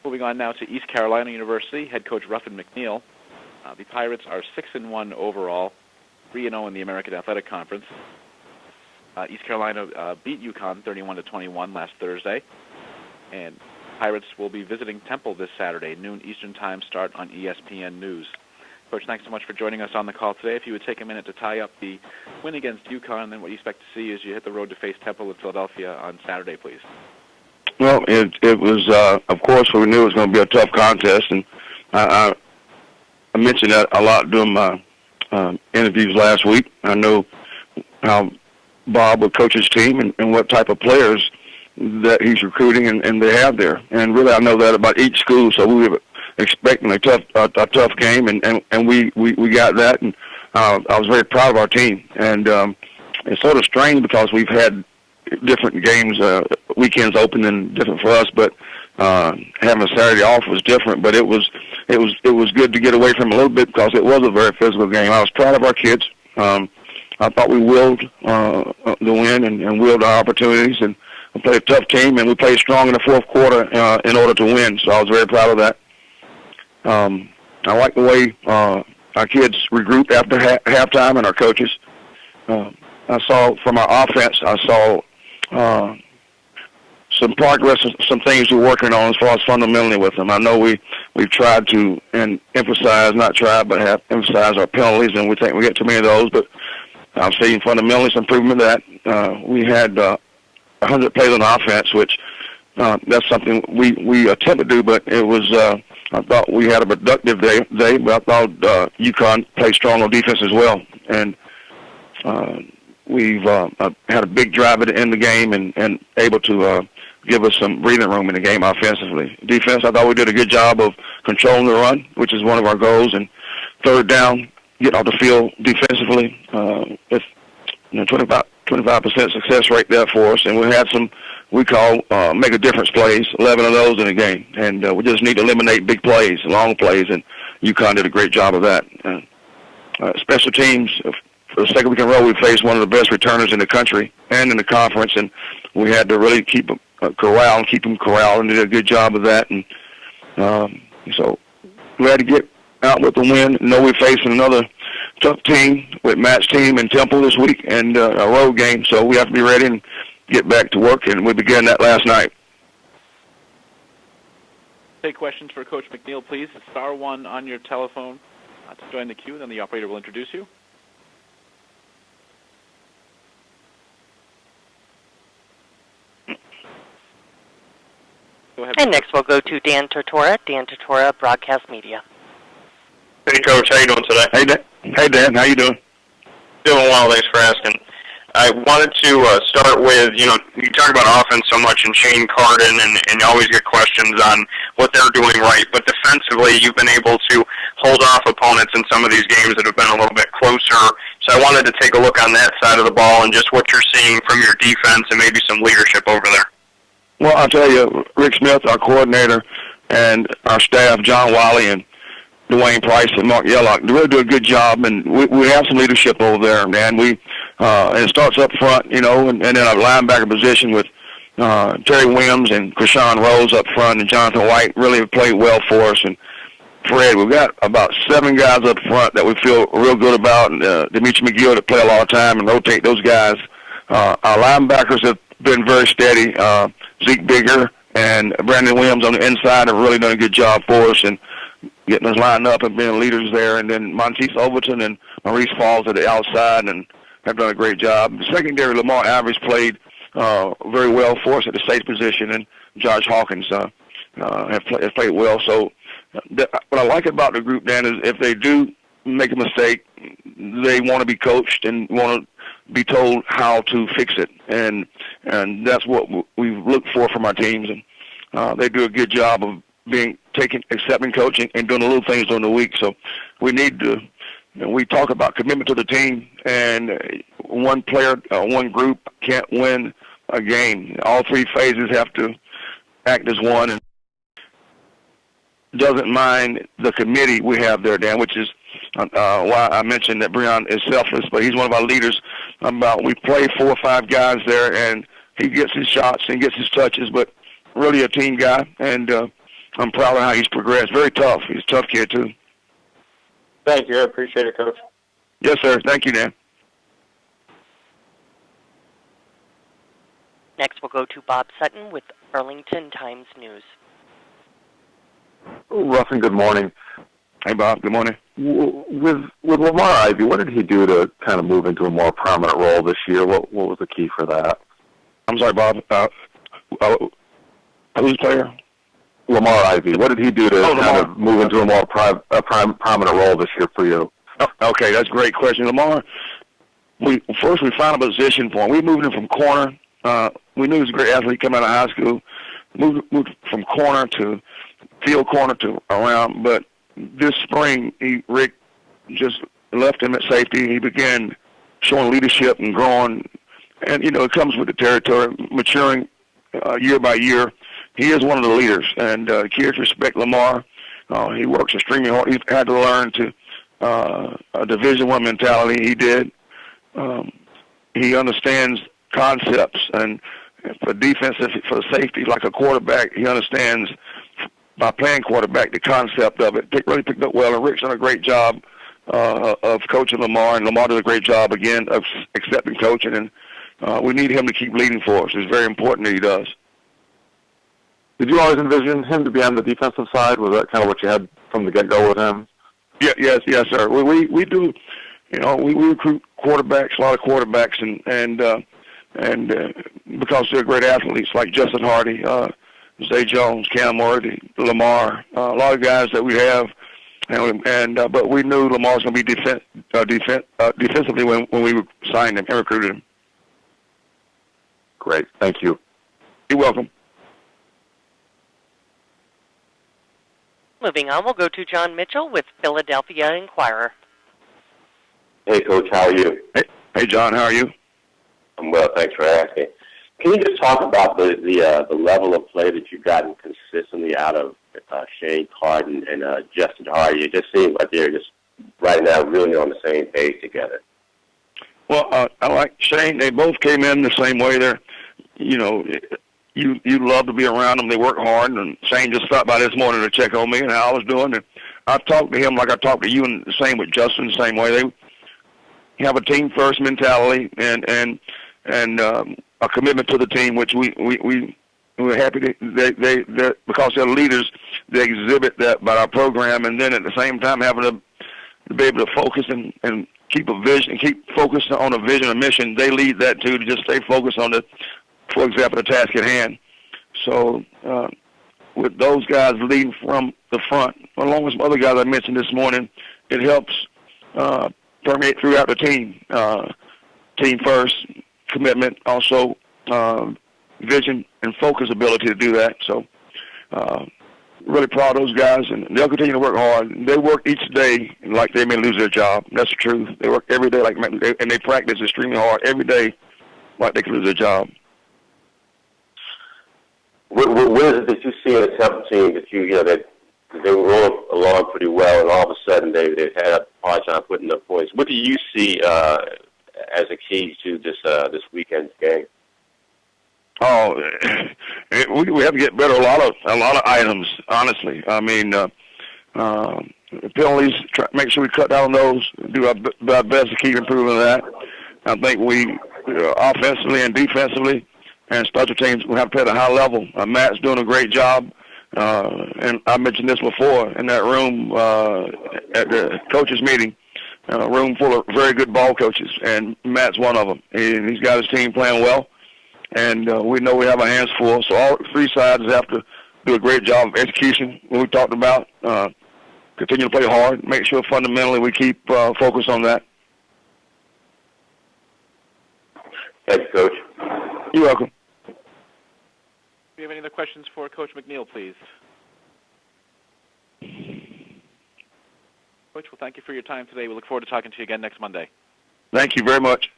Moving on now to East Carolina University, head coach Ruffin McNeill. The Pirates are 6-1 overall, 3-0 in the American Athletic Conference. East Carolina beat UConn 31-21 last Thursday, and Pirates will be visiting Temple this Saturday, noon Eastern Time start on ESPN News. Coach, thanks so much for joining us on the call today. If you would take a minute to tie up the win against UConn and then what you expect to see as you hit the road to face Temple in Philadelphia on Saturday, please. Well, it was, of course, we knew it was going to be a tough contest, and I mentioned that a lot during my interviews last week. I know how Bob will coach his team and what type of players that he's recruiting and they have there. And really, I know that about each school, so we were expecting a tough game, and we got that, and I was very proud of our team. And it's sort of strange because we've had different games, weekends open and different for us, but having a Saturday off was different. But it was good to get away from a little bit because it was a very physical game. I was proud of our kids. I thought we willed the win and willed our opportunities, and we played a tough team, and we played strong in the fourth quarter in order to win. So I was very proud of that. I like the way our kids regrouped after halftime, and our coaches. I saw from our offense, I saw some progress, some things we're working on as far as fundamentally with them. I know we've tried to and have emphasized our penalties, and we think we get too many of those, but I'm seeing fundamentally some improvement in that. We had 100 plays on offense, which that's something we attempted to do, but it was I thought we had a productive day, but I thought UConn played strong on defense as well. And we've had a big drive at the end of the game and able to give us some breathing room in the game offensively. Defense, I thought we did a good job of controlling the run, which is one of our goals, and third down, getting off the field defensively. It's 25% success rate there for us, and we had some we call make a difference plays, 11 of those in a game, and we just need to eliminate big plays, long plays, and UConn did a great job of that. Special teams, for the second week in a row, we faced one of the best returners in the country and in the conference, and we had to really keep them corralled, and did a good job of that. And so we had to get out with the win. Know we're facing another tough team with Matt's team in Temple this week and a road game, so we have to be ready and get back to work, and we began that last night. Take questions for Coach McNeill, please. Star 1 on your telephone to join the queue, then the operator will introduce you. Go ahead. And next we'll go to Dan Tortora, Broadcast Media. Hey, Coach. How you doing today? Hey, Dan. How you doing? Doing well. Thanks for asking. I wanted to start with, you talk about offense so much and Shane Carden, and you always get questions on what they're doing right. But defensively, you've been able to hold off opponents in some of these games that have been a little bit closer. So I wanted to take a look on that side of the ball and just what you're seeing from your defense and maybe some leadership over there. Well, I'll tell you, Rick Smith, our coordinator, and our staff, John Wiley and Dwayne Price and Mark Yellock, they really do a good job, and we have some leadership over there, man. And it starts up front, and then our linebacker position with Terry Williams and Krishan Rose up front, and Jonathan White really played well for us. And Fred, we've got about 7 guys up front that we feel real good about, and Demetri McGill that play a lot of time and rotate those guys. Our linebackers have been very steady. Zeke Bigger and Brandon Williams on the inside have really done a good job for us and getting us lined up and being leaders there. And then Monteith Overton and Maurice Falls at the outside and have done a great job. The secondary, Lamar Avery's played very well for us at the safety position, and Josh Hawkins has played well. So what I like about the group, Dan, is if they do make a mistake, they want to be coached and want to be told how to fix it. And that's what we look for from our teams. And they do a good job of accepting coaching and doing the little things during the week. So we need to, we talk about commitment to the team, and one player, one group can't win a game. All 3 phases have to act as one, and doesn't mind the committee we have there, Dan, which is why I mentioned that Breon is selfless, but he's one of our leaders. We play 4 or 5 guys there, and he gets his shots and gets his touches, but really a team guy, and I'm proud of how he's progressed. Very tough. He's a tough kid, too. Thank you. I appreciate it, Coach. Yes, sir. Thank you, Dan. Next, we'll go to Bob Sutton with Arlington Times News. Ruffin, good morning. Hey, Bob. Good morning. With Lamar Ivy, what did he do to kind of move into a more prominent role this year? What was the key for that? I'm sorry, Bob. Who's player? Lamar Ivy. What did he do to kind of move into a more prominent role this year for you? Oh, okay, that's a great question. Lamar, we found a position for him. We moved him from corner. We knew he was a great athlete coming out of high school. Moved from corner to field corner to around. But this spring, Rick just left him at safety. He began showing leadership and growing. And, it comes with the territory, maturing year by year. He is one of the leaders, and kids respect Lamar. He works extremely hard. He's had to learn a Division I mentality. He did. He understands concepts, and for defense, for safety, like a quarterback, he understands by playing quarterback the concept of it. Really picked up well, and Rick's done a great job of coaching Lamar, and Lamar does a great job again of accepting coaching, and we need him to keep leading for us. It's very important that he does. Did you always envision him to be on the defensive side? Was that kind of what you had from the get-go with him? Yes, sir. We do. We recruit quarterbacks, a lot of quarterbacks, and because they're great athletes like Justin Hardy, Zay Jones, Cam Worthy, Lamar, a lot of guys that we have, but we knew Lamar was going to be defensively when we signed him and recruited him. Great, thank you. You're welcome. Moving on, we'll go to John Mitchell with Philadelphia Inquirer. Hey, Coach, how are you? Hey, John, how are you? I'm well, thanks for asking. Can you just talk about the level of play that you've gotten consistently out of Shane Carden and Justin Hardy? It just seems like they're just right now really on the same page together. Well, I like Shane. They both came in the same way. They're, you love to be around them. They work hard, and Shane just stopped by this morning to check on me and how I was doing. And I talked to him like I talked to you, and the same with Justin, the same way. They have a team first mentality and a commitment to the team, which we're happy they because they're leaders. They exhibit that by our program, and then at the same time having to be able to focus and keep a vision, keep focused on a vision, a mission. They lead that too, to just stay focused on for example, the task at hand. So with those guys leading from the front, along with some other guys I mentioned this morning, it helps permeate throughout the team. Team first, commitment, also vision and focus ability to do that. So really proud of those guys, and they'll continue to work hard. They work each day like they may lose their job. That's the truth. They work every day and they practice extremely hard every day like they could lose their job. What is it that you see in a Temple team that that they were rolling along pretty well, and all of a sudden they've had a hard time putting up points? What do you see as a key to this weekend's game? Oh, we have to get better. A lot of items, honestly. I mean, penalties. Make sure we cut down those. Do our best to keep improving that. I think we offensively and defensively and special teams will have to play at a high level. Matt's doing a great job, and I mentioned this before in that room at the coaches meeting. A room full of very good ball coaches, and Matt's one of them. He's got his team playing well. And we know we have our hands full, so all three sides have to do a great job of execution. When we talked about continue to play hard, make sure fundamentally we keep focused on that. Thanks, Coach. You're welcome. Do you have any other questions for Coach McNeill, please? Coach, well, thank you for your time today. We look forward to talking to you again next Monday. Thank you very much.